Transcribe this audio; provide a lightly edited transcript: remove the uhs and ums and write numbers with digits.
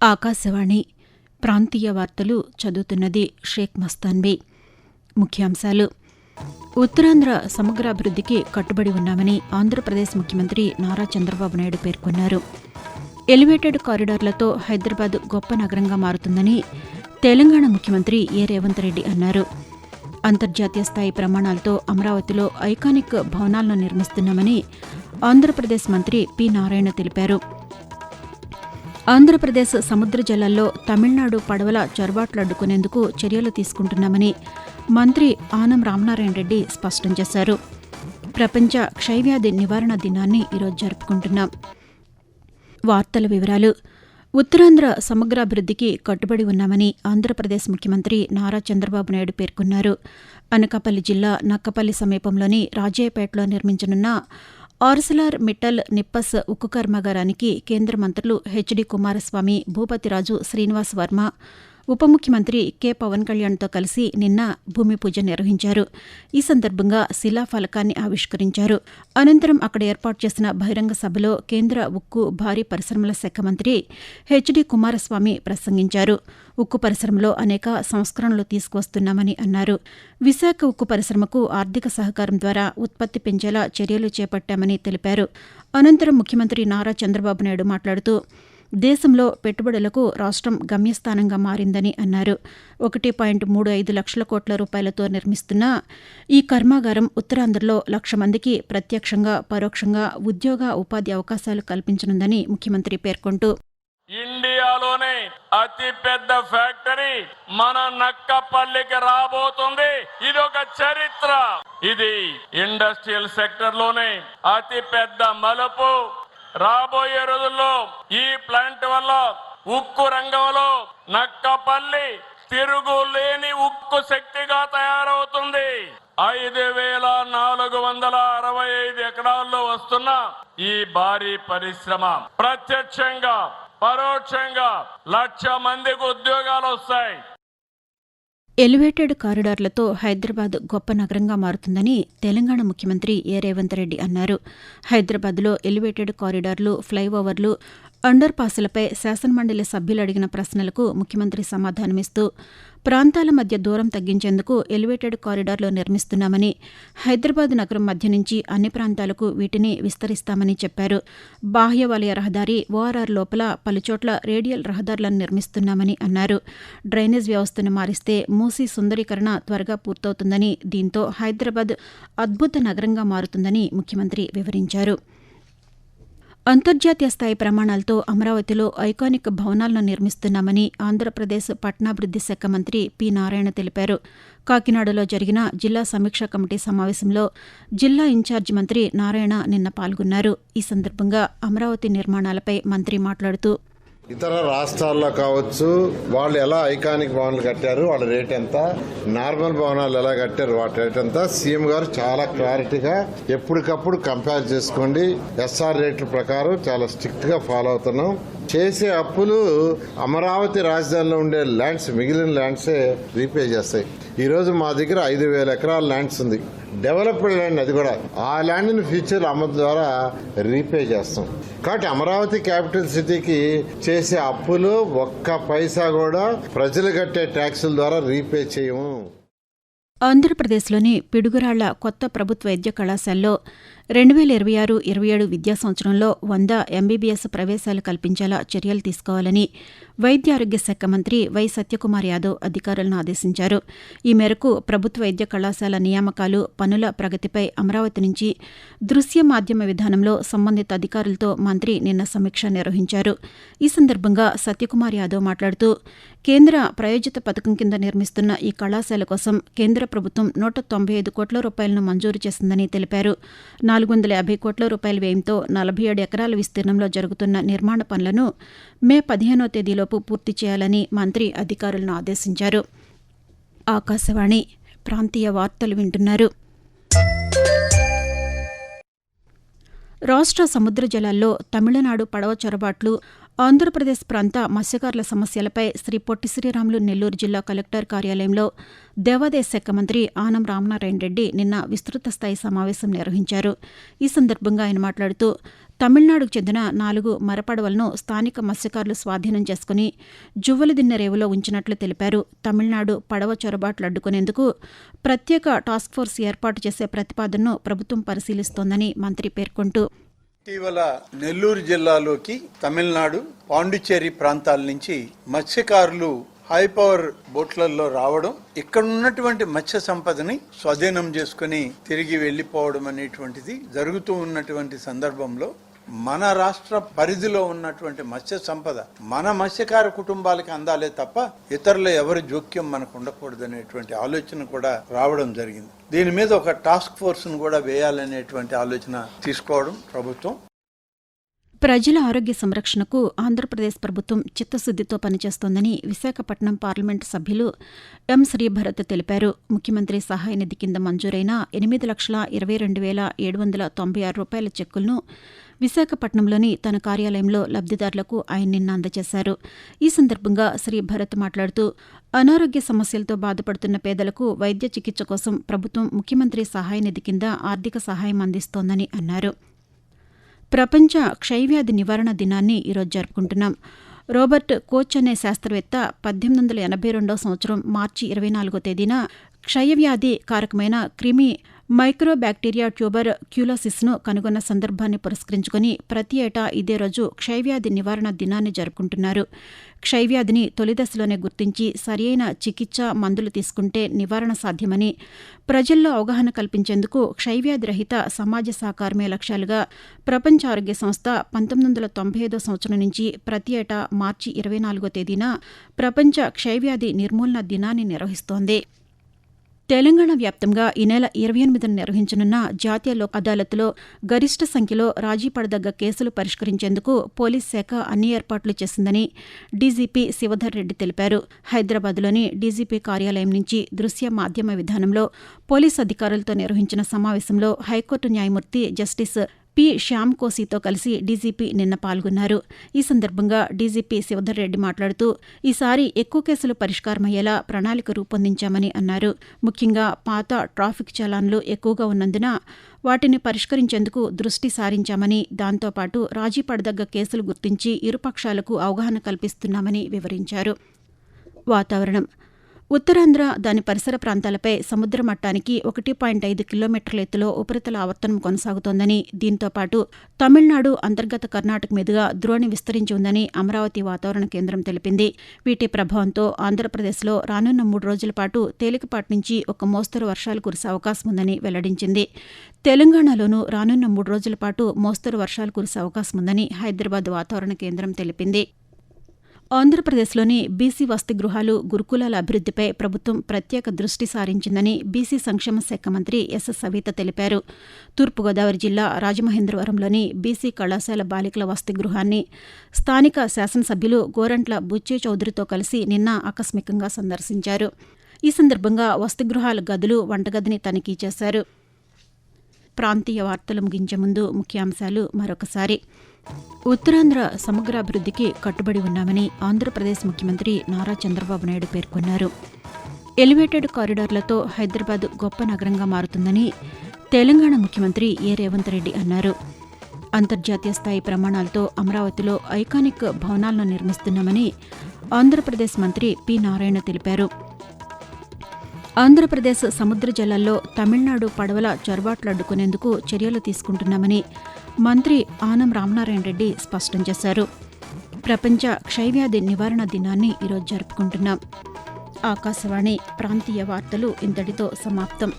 ఆకాశవాణి ప్రాంతీయ వార్తలు చదువుతున్నది షేక్ మస్తాన్బీ. ముఖ్యాంశాలు: ఉత్తరాంధ్ర సమగ్రాభివృద్ధికి కట్టుబడి ఉన్నామని ఆంధ్రప్రదేశ్ ముఖ్యమంత్రి నారా చంద్రబాబు నాయుడు పేర్కొన్నారు. ఎలివేటెడ్ కారిడార్లతో హైదరాబాద్ గొప్ప నగరంగా మారుతుందని తెలంగాణ ముఖ్యమంత్రి ఏ రేవంత్ రెడ్డి అన్నారు. అంతర్జాతీయ స్థాయి ప్రమాణాలతో అమరావతిలో ఐకానిక్ భవనాలను నిర్మిస్తున్నామని ఆంధ్రప్రదేశ్ మంత్రి పి నారాయణ తెలిపారు. ఆంధ్రప్రదేశ్ సముద్ర జలాల్లో తమిళనాడు పడవల చొరబాట్లు అడ్డుకునేందుకు చర్యలు తీసుకుంటున్నామని మంత్రి ఆనం రామనారాయణ రెడ్డి స్పష్టం చేశారు. ప్రపంచ క్షయవ్యాధి నివారణ దినాన్ని ఈరోజు జరుపుకుంటున్నాం. వార్తల వివరాలు: ఉత్తరాంధ్ర సమగ్రాభివృద్ధికి కట్టుబడి ఉన్నామని ఆంధ్రప్రదేశ్ ముఖ్యమంత్రి నారా చంద్రబాబు నాయుడు పేర్కొన్నారు. అనకాపల్లి జిల్లా నక్కపల్లి సమీపంలోని రాజయ్యపేటలో నిర్మించనున్న ఆర్సెలర్ మిట్టల్ నిప్పస్ ఉక్కు కర్మాగారానికి కేంద్ర మంత్రులు హెచ్డి కుమారస్వామి, భూపతిరాజు శ్రీనివాస్ వర్మ, ఉప ముఖ్యమంత్రి కె పవన్ కళ్యాణ్తో కలిసి నిన్న భూమి పూజ నిర్వహించారు. ఈ సందర్భంగా శిలాఫలకాన్ని ఆవిష్కరించారు. అనంతరం అక్కడ ఏర్పాటు చేసిన బహిరంగ సభలో కేంద్ర ఉక్కు, భారీ పరిశ్రమల శాఖ మంత్రి హెచ్డి కుమారస్వామి ప్రసంగించారు. ఉక్కు పరిశ్రమలో అనేక సంస్కరణలు తీసుకువస్తున్నామని అన్నారు. విశాఖ ఉక్కు పరిశ్రమకు ఆర్థిక సహకారం ద్వారా ఉత్పత్తి పెంచేలా చర్యలు చేపట్టామని తెలిపారు. అనంతరం ముఖ్యమంత్రి నారా చంద్రబాబు నాయుడు మాట్లాడుతూ దేశంలో పెట్టుబడులకు రాష్ట్రం గమ్యస్థానంగా మారిందని అన్నారు. 1.35 లక్షల కోట్ల రూపాయలతో నిర్మిస్తున్న ఈ కర్మాగారం ఉత్తరాంధ్రలో 1,00,000 మందికి ప్రత్యక్షంగా, పరోక్షంగా ఉద్యోగ, ఉపాధి అవకాశాలు కల్పించనుందని ముఖ్యమంత్రి పేర్కొంటూ, ఇండియాలోనే అతి పెద్ద ఫ్యాక్టరీ మన నక్కపల్లికి రాబోతుంది. ఇది ఒక చరిత్ర. ఇది ఇండస్ట్రియల్ సెక్టర్ లోనే అతి పెద్ద మలుపు. రాబోయే రోజుల్లో ఈ ప్లాంట్ వల్ల ఉక్కు రంగంలో నక్కపల్లి తిరుగులేని ఉక్కు శక్తిగా తయారవుతుంది. 5,465 ఎకరాల్లో వస్తున్న ఈ భారీ పరిశ్రమ ప్రత్యక్షంగా, పరోక్షంగా 1,00,000 మందికి ఉద్యోగాలు వస్తాయి. ఎలివేటెడ్ కారిడార్లతో హైదరాబాద్ గొప్ప నగరంగా మారుతుందని తెలంగాణ ముఖ్యమంత్రి ఏ రేవంత్ రెడ్డి అన్నారు. హైదరాబాద్లో ఎలివేటెడ్ కారిడార్లు, ఫ్లైఓవర్లు, అండర్ పాసులపై శాసనమండలి సభ్యులు అడిగిన ప్రశ్నలకు ముఖ్యమంత్రి సమాధానమిస్తూ ప్రాంతాల మధ్య దూరం తగ్గించేందుకు ఎలివేటెడ్ కారిడార్లు నిర్మిస్తున్నామని, హైదరాబాద్ నగరం మధ్య నుంచి అన్ని ప్రాంతాలకు వీటిని విస్తరిస్తామని చెప్పారు. బాహ్య వలయ రహదారి, ఓఆర్ఆర్ లోపల పలుచోట్ల రేడియల్ రహదారులను నిర్మిస్తున్నామని అన్నారు. డ్రైనేజ్ వ్యవస్థను మారిస్తే మూసీ సుందరీకరణ త్వరగా పూర్తవుతుందని, దీంతో హైదరాబాద్ అద్భుత నగరంగా మారుతుందని ముఖ్యమంత్రి వివరించారు. అంతర్జాతీయ స్థాయి ప్రమాణాలతో అమరావతిలో ఐకానిక్ భవనాలను నిర్మిస్తున్నామని ఆంధ్రప్రదేశ్ పట్టణాభివృద్ది శాఖ మంత్రి పి నారాయణ తెలిపారు. కాకినాడలో జరిగిన జిల్లా సమీక్షా కమిటీ సమావేశంలో జిల్లా ఇన్ఛార్జి మంత్రి నారాయణ నిన్న పాల్గొన్నారు. ఈ సందర్భంగా అమరావతి నిర్మాణాలపై మంత్రి మాట్లాడుతూ, ఇతర రాష్ట్రాల్లో కావచ్చు, వాళ్ళు ఎలా ఐకానిక్ భవనాలు కట్టారు, వాళ్ళ రేట్ ఎంత, నార్మల్ భవనాలు ఎలా కట్టారు, వాటి రేట్ ఎంత, సీఎం గారు చాలా క్లారిటీగా ఎప్పటికప్పుడు కంపేర్ చేసుకోండి. ఎస్ఆర్ రేట్ల ప్రకారం చాలా స్ట్రిక్ట్ గా ఫాలో అవుతున్నాం. చేసే అప్పులు అమరావతి రాజధానిలో ఉండే ల్యాండ్స్, మిగిలిన ల్యాండ్సే రీపే చేస్తాయి. ఈ రోజు మా దగ్గర 5,000 ఎకరాల ల్యాండ్స్ ఉంది, డెవలప్డ్ ల్యాండ్. అది కూడా ఆ ల్యాండ్ని ఫ్యూచర్ అమ్మడం ద్వారా రీపే చేస్తాం. కాబట్టి అమరావతి క్యాపిటల్ సిటీకి చేసే అప్పులు ఒక్క పైసా కూడా ప్రజలు కట్టే ట్యాక్సుల ద్వారా రీపే చేయము. ఆంధ్రప్రదేశ్లోని పిడుగురాళ్ల కొత్త ప్రభుత్వ వైద్య కళాశాలలో 2026-27 విద్యా సంవత్సరంలో 100 ఎంబీబీఎస్ ప్రవేశాలు కల్పించేలా చర్యలు తీసుకోవాలని వైద్య ఆరోగ్య శాఖ మంత్రి వై సత్యకుమార్ యాదవ్ అధికారులను ఆదేశించారు. ఈ మేరకు ప్రభుత్వ వైద్య కళాశాల నియామకాలు, పనుల ప్రగతిపై అమరావతి నుంచి దృశ్య మాధ్యమ విధానంలో సంబంధిత అధికారులతో మంత్రి నిన్న సమీక్ష నిర్వహించారు. ఈ సందర్భంగా సత్యకుమార్ యాదవ్ మాట్లాడుతూ, కేంద్ర ప్రాయోజిత పథకం కింద నిర్మిస్తున్న ఈ కళాశాల కోసం కేంద్ర ప్రభుత్వం 195 కోట్ల రూపాయలను మంజూరు చేసిందని తెలిపారు. 450 కోట్ల రూపాయల వ్యయంతో 47 ఎకరాల విస్తీర్ణంలో జరుగుతున్న నిర్మాణ పనులను మే 15వ తేదీలోపు పూర్తి చేయాలని మంత్రి అధికారులను ఆదేశించారు. ఆకాశవాణి ప్రాంతీయ వార్తలు వింటున్నారు. రాష్ట్ర సముద్ర జలాల్లో తమిళనాడు పడవ చొరబాట్లు ఆంధ్రప్రదేశ్ ప్రాంత మత్స్యకారుల సమస్యలపై శ్రీ పొట్టి శ్రీరాములు నెల్లూరు జిల్లా కలెక్టర్ కార్యాలయంలో దేవాదాయ శాఖ మంత్రి ఆనం రామనారాయణ రెడ్డి నిన్న విస్తృత స్థాయి సమావేశం నిర్వహించారు. ఈ సందర్భంగా ఆయన మాట్లాడుతూ తమిళనాడుకు చెందిన 4 మరపడవలను స్థానిక మత్స్యకారులు స్వాధీనం చేసుకుని జువ్వలదిన్నె రేవులో ఉంచినట్లు తెలిపారు. తమిళనాడు పడవ చొరబాట్లు అడ్డుకునేందుకు ప్రత్యేక టాస్క్ ఫోర్స్ ఏర్పాటు చేసే ప్రతిపాదనను ప్రభుత్వం పరిశీలిస్తోందని మంత్రి పేర్కొంటూ ఇటీవల నెల్లూరు జిల్లాలోకి తమిళనాడు, పాండిచ్చేరి ప్రాంతాల నుంచి మత్స్యకారులు హై పవర్ బోట్లలో రావడం, ఇక్కడ ఉన్నటువంటి మత్స్య సంపదని స్వాధీనం చేసుకుని తిరిగి వెళ్లిపోవడం అనేటువంటిది జరుగుతూ ఉన్నటువంటి సందర్భంలో మన రాష్ట్ర పరిధిలో ఉన్నటువంటి మత్స్య సంపద మన మత్స్యకార కుటుంబాలకి అందాలే తప్ప ఇతరుల ఎవరి జోక్యం మనకు ఉండకూడదు అనేటువంటి ఆలోచన కూడా రావడం జరిగింది. దీని మీద ఒక టాస్క్ ఫోర్స్ ను కూడా వేయాలనేటువంటి ఆలోచన తీసుకోవడం ప్రభుత్వం. ప్రజల ఆరోగ్య సంరక్షణకు ఆంధ్రప్రదేశ్ ప్రభుత్వం చిత్తశుద్దితో పనిచేస్తోందని విశాఖపట్నం పార్లమెంటు సభ్యులు ఎం శ్రీభరత్ తెలిపారు. ముఖ్యమంత్రి సహాయ నిధి కింద మంజూరైన 8,22,796 రూపాయల చెక్కులను విశాఖపట్నంలోని తన కార్యాలయంలో లబ్దిదారులకు ఆయన నిన్న అందజేశారు. ఈ సందర్భంగా శ్రీభరత్ మాట్లాడుతూ అనారోగ్య సమస్యలతో బాధపడుతున్న పేదలకు వైద్య చికిత్స కోసం ప్రభుత్వం ముఖ్యమంత్రి సహాయ నిధి కింద ఆర్థిక సహాయం అందిస్తోందని అన్నారు. ప్రపంచ క్షయవ్యాధి నివారణ దినాన్ని ఈరోజు జరుపుకుంటున్నాం. రోబర్ట్ కోచ్ అనే శాస్త్రవేత్త 1882 సంవత్సరం మార్చి 24వ తేదీన క్షయవ్యాధి కారకమైన క్రిమి మైక్రోబ్యాక్టీరియా ట్యూబర్ క్యూలోసిస్ను కనుగొన్న సందర్భాన్ని పురస్కరించుకుని ప్రతి ఏటా ఇదే రోజు క్షయవ్యాధి నివారణ దినాన్ని జరుపుకుంటున్నారు. క్షయవ్యాధిని తొలిదశలోనే గుర్తించి సరియైన చికిత్స, మందులు తీసుకుంటే నివారణ సాధ్యమని, ప్రజల్లో అవగాహన కల్పించేందుకు క్షయవ్యాధి రహిత సమాజ సహకారమే లక్ష్యాలుగా ప్రపంచ ఆరోగ్య సంస్థ 1995 సంవత్సరం నుంచి ప్రతి ఏటా మార్చి 24వ తేదీన ప్రపంచ క్షయవ్యాధి నిర్మూలన దినాన్ని నిర్వహిస్తోంది. తెలంగాణ వ్యాప్తంగా ఈ నెల 28న నిర్వహించనున్న జాతీయ లోక్ అదాలత్లో గరిష్ట సంఖ్యలో రాజీ పడదగ్గ కేసులు పరిష్కరించేందుకు పోలీస్ శాఖ అన్ని ఏర్పాట్లు చేసిందని డీజీపీ శివధర్ రెడ్డి తెలిపారు. హైదరాబాద్లోని డీజీపీ కార్యాలయం నుంచి దృశ్య మాధ్యమ విధానంలో పోలీసు అధికారులతో నిర్వహించిన సమావేశంలో హైకోర్టు న్యాయమూర్తి జస్టిస్ పి శ్యామ్ కోసీతో కలిసి డీజీపీ నిన్న పాల్గొన్నారు. ఈ సందర్భంగా డీజీపీ శివధర్ రెడ్డి మాట్లాడుతూ ఈసారి ఎక్కువ కేసులు పరిష్కారమయ్యేలా ప్రణాళిక రూపొందించామని అన్నారు. ముఖ్యంగా పాత ట్రాఫిక్ చలాన్లు ఎక్కువగా ఉన్నందున వాటిని పరిష్కరించేందుకు దృష్టి సారించామని, దాంతోపాటు రాజీ పడదగ్గ కేసులు గుర్తించి ఇరుపక్షాలకు అవగాహన కల్పిస్తున్నామని వివరించారు. వాతావరణం. ఉత్తరాంధ్ర, దాని పరిసర ప్రాంతాలపై సముద్ర మట్టానికి 1.5 కిలోమీటర్ల ఎత్తులో ఉపరితల ఆవర్తనం కొనసాగుతోందని, దీంతోపాటు తమిళనాడు అంతర్గత కర్ణాటక మీదుగా ద్రోణి విస్తరించి ఉందని అమరావతి వాతావరణ కేంద్రం తెలిపింది. వీటి ప్రభావంతో ఆంధ్రప్రదేశ్లో రానున్న 3 రోజుల పాటు తేలికపాటి నుంచి ఒక మోస్తరు వర్షాలు కురిసే అవకాశం ఉందని వెల్లడించింది. తెలంగాణలోనూ రానున్న 3 రోజుల పాటు మోస్తరు వర్షాలు కురిసే అవకాశం ఉందని హైదరాబాద్ వాతావరణ కేంద్రం తెలిపింది. ఆంధ్రప్రదేశ్లోని బీసీ వసతి గృహాలు, గురుకులాల అభివృద్దిపై ప్రభుత్వం ప్రత్యేక దృష్టి సారించిందని బీసీ సంక్షేమ శాఖ మంత్రి ఎస్ సవిత తెలిపారు. తూర్పుగోదావరి జిల్లా రాజమహేంద్రవరంలోని బీసీ కళాశాల బాలికల వసతి గృహాన్ని స్థానిక శాసనసభ్యులు గోరంట్ల బుచ్చే చౌదరితో కలిసి నిన్న ఆకస్మికంగా సందర్శించారు. ఈ సందర్భంగా వసతి గృహాల గదులు, వంటగదిని తనిఖీ చేశారు. ప్రాంతీయ వార్తలు ముగించే ముందు ముఖ్యాంశాలు మరొకసారి. ఉత్తరాంధ్ర సమగ్రాభివృద్ధికి కట్టుబడి ఉన్నామని ఆంధ్రప్రదేశ్ ముఖ్యమంత్రి నారా చంద్రబాబు నాయుడు పేర్కొన్నారు. ఎలివేటెడ్ కారిడార్లతో హైదరాబాద్ గొప్ప నగరంగా మారుతుందని తెలంగాణ ముఖ్యమంత్రి ఏ రేవంత్ రెడ్డి అన్నారు. అంతర్జాతీయ స్థాయి ప్రమాణాలతో అమరావతిలో ఐకానిక్ భవనాలను నిర్మిస్తున్నామని ఆంధ్రప్రదేశ్ మంత్రి పి నారాయణ తెలిపారు. ఆంధ్రప్రదేశ్ సముద్ర జలాల్లో తమిళనాడు పడవల చొరబాట్లు అడ్డుకునేందుకు చర్యలు తీసుకుంటున్నామని మంత్రి ఆనం రామనారాయణ రెడ్డి స్పష్టం చేశారు. ప్రపంచ క్షయవ్యాధి నివారణ దినాన్ని ఈరోజు జరుపుకుంటున్నాం. ఆకాశవాణి ప్రాంతీయ వార్తలు ఇంతటితో సమాప్తం.